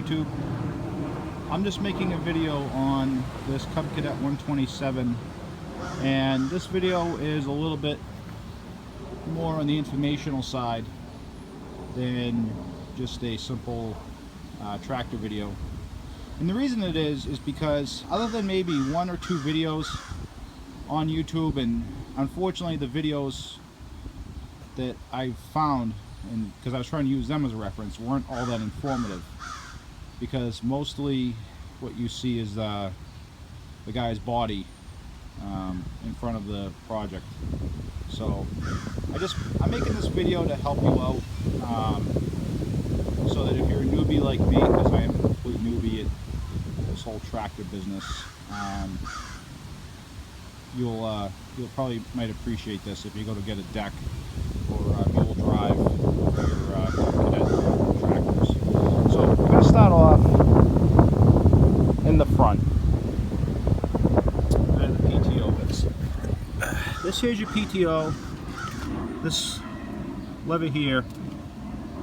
YouTube. I'm just making a video on this Cub Cadet 127, and this video is a little bit more on the informational side than just a simple tractor video. And the reason it is because other than maybe one or two videos on YouTube, and unfortunately the videos that I found, and because I was trying to use them as a reference, weren't all that informative, because mostly what you see is the guy's body in front of the project. So I'm making this video to help you out, so that if you're a newbie like me, because I am a complete newbie at this whole tractor business, you'll probably might appreciate this if you go to get a deck or a Mule Drive for your Cub Cadet tractors. So we're going to start off in the front, where the PTO is. This here's your PTO. This lever here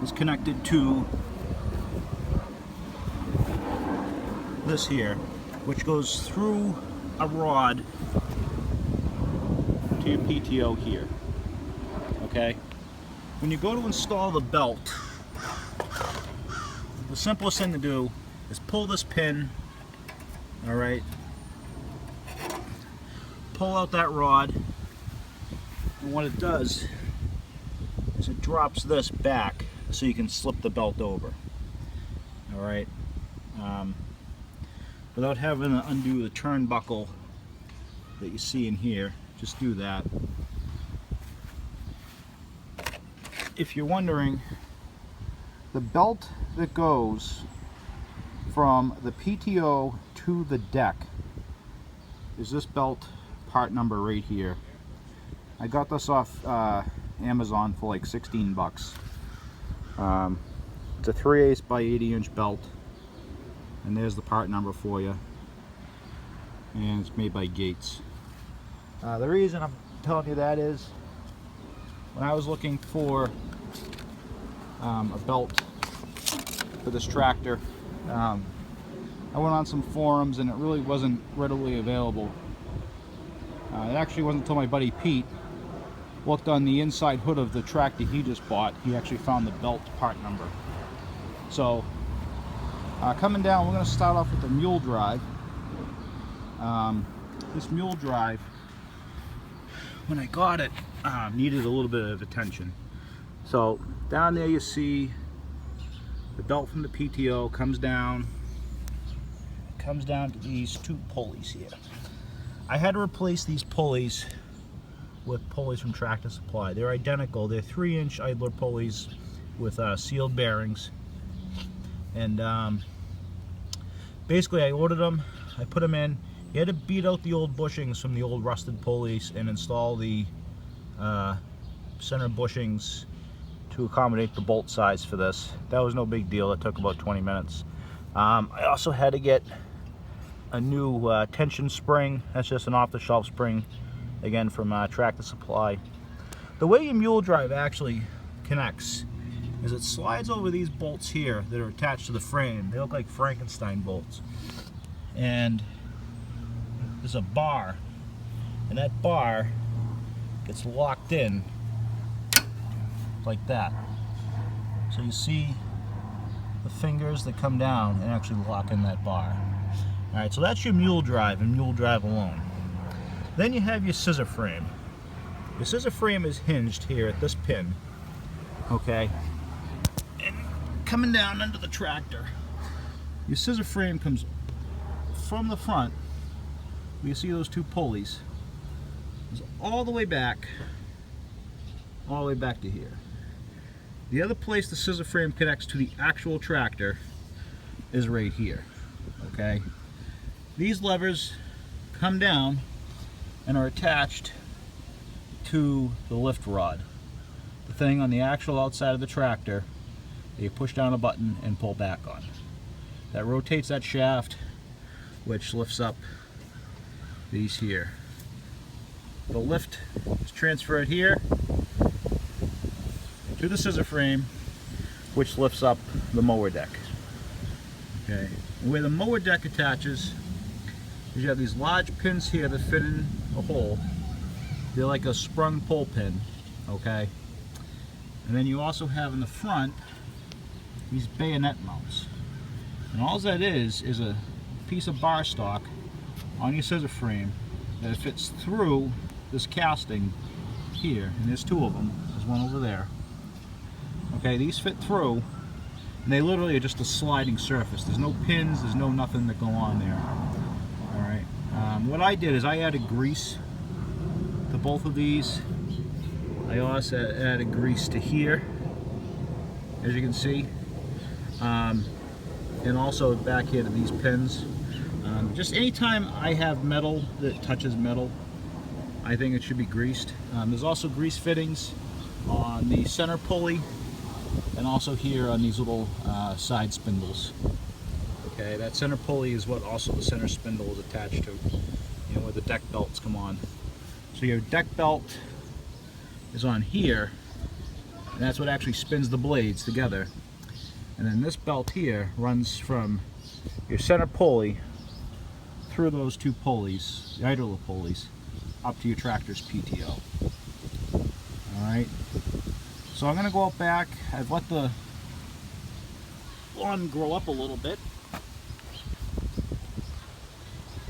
is connected to this here, which goes through a rod to your PTO here. Okay? When you go to install the belt, the simplest thing to do is pull this pin, alright? Pull out that rod, and what it does is it drops this back so you can slip the belt over. Alright? Without having to undo the turnbuckle that you see in here, just do that. If you're wondering, the belt that goes from the PTO to the deck is this belt part number right here. I got this off Amazon for like 16 bucks. It's a 3/8 by 80-inch belt, and there's the part number for you, and it's made by Gates. The reason I'm telling you that is, when I was looking for a belt for this tractor, I went on some forums and it really wasn't readily available. It actually wasn't until my buddy Pete looked on the inside hood of the tractor he just bought, he actually found the belt part number. So coming down, we're going to start off with the Mule Drive. This Mule Drive, when I got it, needed a little bit of attention. So down there you see the belt from the PTO comes down to these two pulleys here. I had to replace these pulleys with pulleys from Tractor Supply. They're identical. They're 3-inch idler pulleys with sealed bearings, and basically I ordered them, I put them in. You had to beat out the old bushings from the old rusted pulleys and install the center bushings to accommodate the bolt size for this. That was no big deal. It took about 20 minutes. I also had to get a new tension spring. That's just an off-the-shelf spring, again from Tractor Supply. The way your Mule Drive actually connects is it slides over these bolts here that are attached to the frame. They look like Frankenstein bolts. And there's a bar, and that bar gets locked in like that. So you see the fingers that come down and actually lock in that bar. Alright, so that's your Mule Drive and Mule Drive alone. Then you have your scissor frame. Your scissor frame is hinged here at this pin, okay? And coming down under the tractor, your scissor frame comes from the front. You see those two pulleys, it's all the way back to here. The other place the scissor frame connects to the actual tractor is right here, okay? These levers come down and are attached to the lift rod, the thing on the actual outside of the tractor that you push down a button and pull back on. That rotates that shaft, which lifts up these here. The lift is transferred here to the scissor frame, which lifts up the mower deck. Okay, where the mower deck attaches is you have these large pins here that fit in a hole. They're like a sprung pull pin, okay? And then you also have in the front these bayonet mounts. And all that is a piece of bar stock on your scissor frame that fits through this casting here. And there's two of them. There's one over there. Okay, these fit through, and they literally are just a sliding surface. There's no pins, there's no nothing that go on there. Alright, what I did is I added grease to both of these. I also added grease to here, as you can see, and also back here to these pins. Just anytime I have metal that touches metal, I think it should be greased. There's also grease fittings on the center pulley and also here on these little side spindles. Okay, that center pulley is what also the center spindle is attached to, you know, where the deck belts come on. So your deck belt is on here, and that's what actually spins the blades together. And then this belt here runs from your center pulley through those two pulleys, the idler pulleys, up to your tractor's PTO. Alright, so I'm going to go out back. I've let the lawn grow up a little bit,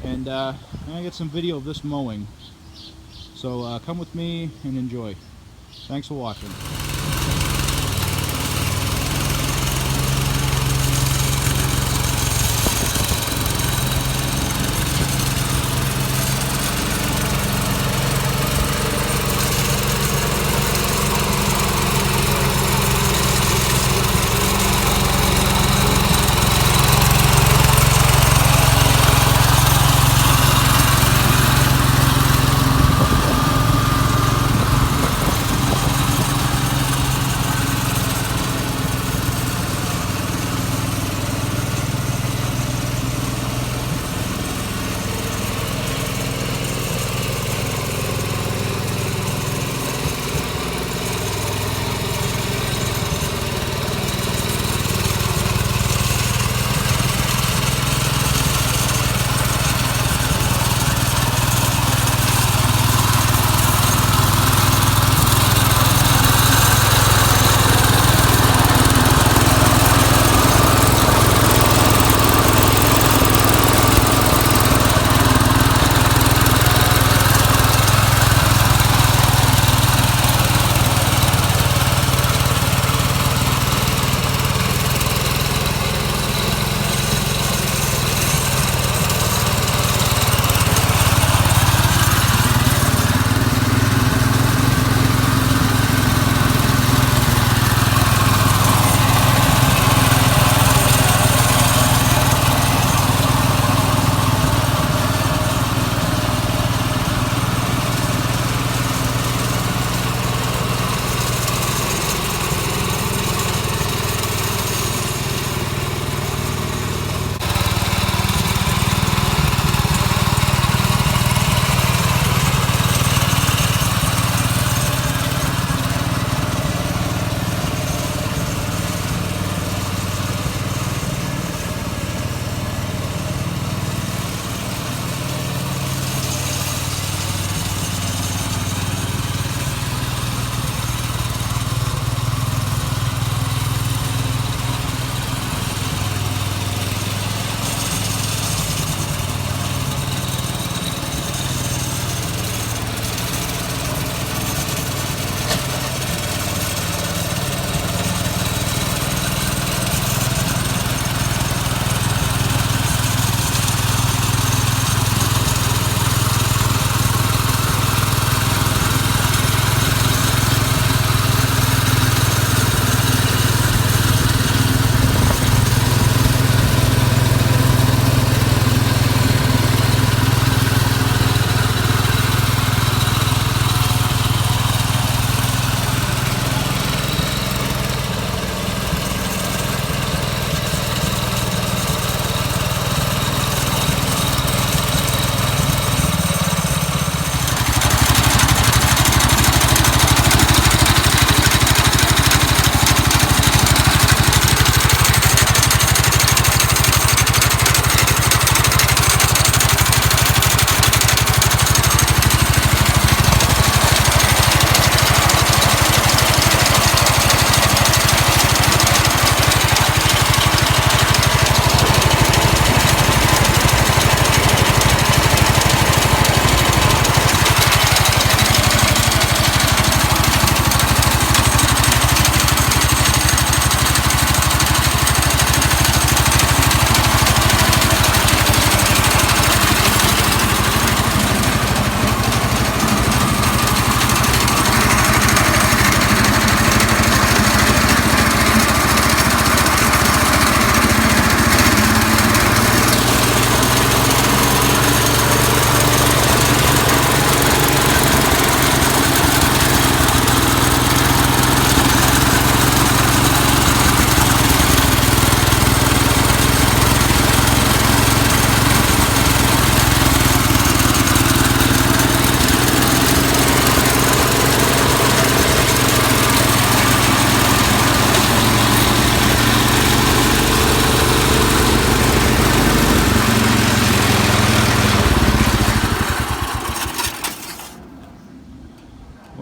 and I'm going to get some video of this mowing. So come with me and enjoy. Thanks for watching.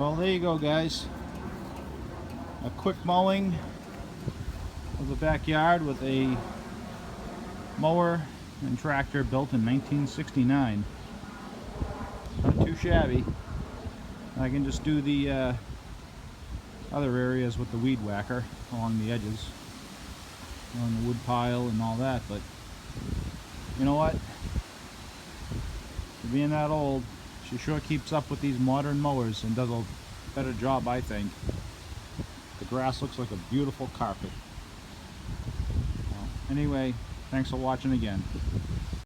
Well, there you go, guys. A quick mowing of the backyard with a mower and tractor built in 1969. Not too shabby. I can just do the other areas with the weed whacker along the edges, along the wood pile and all that, but you know what? For being that old, she sure keeps up with these modern mowers and does a better job, I think. The grass looks like a beautiful carpet. Well, anyway, thanks for watching again.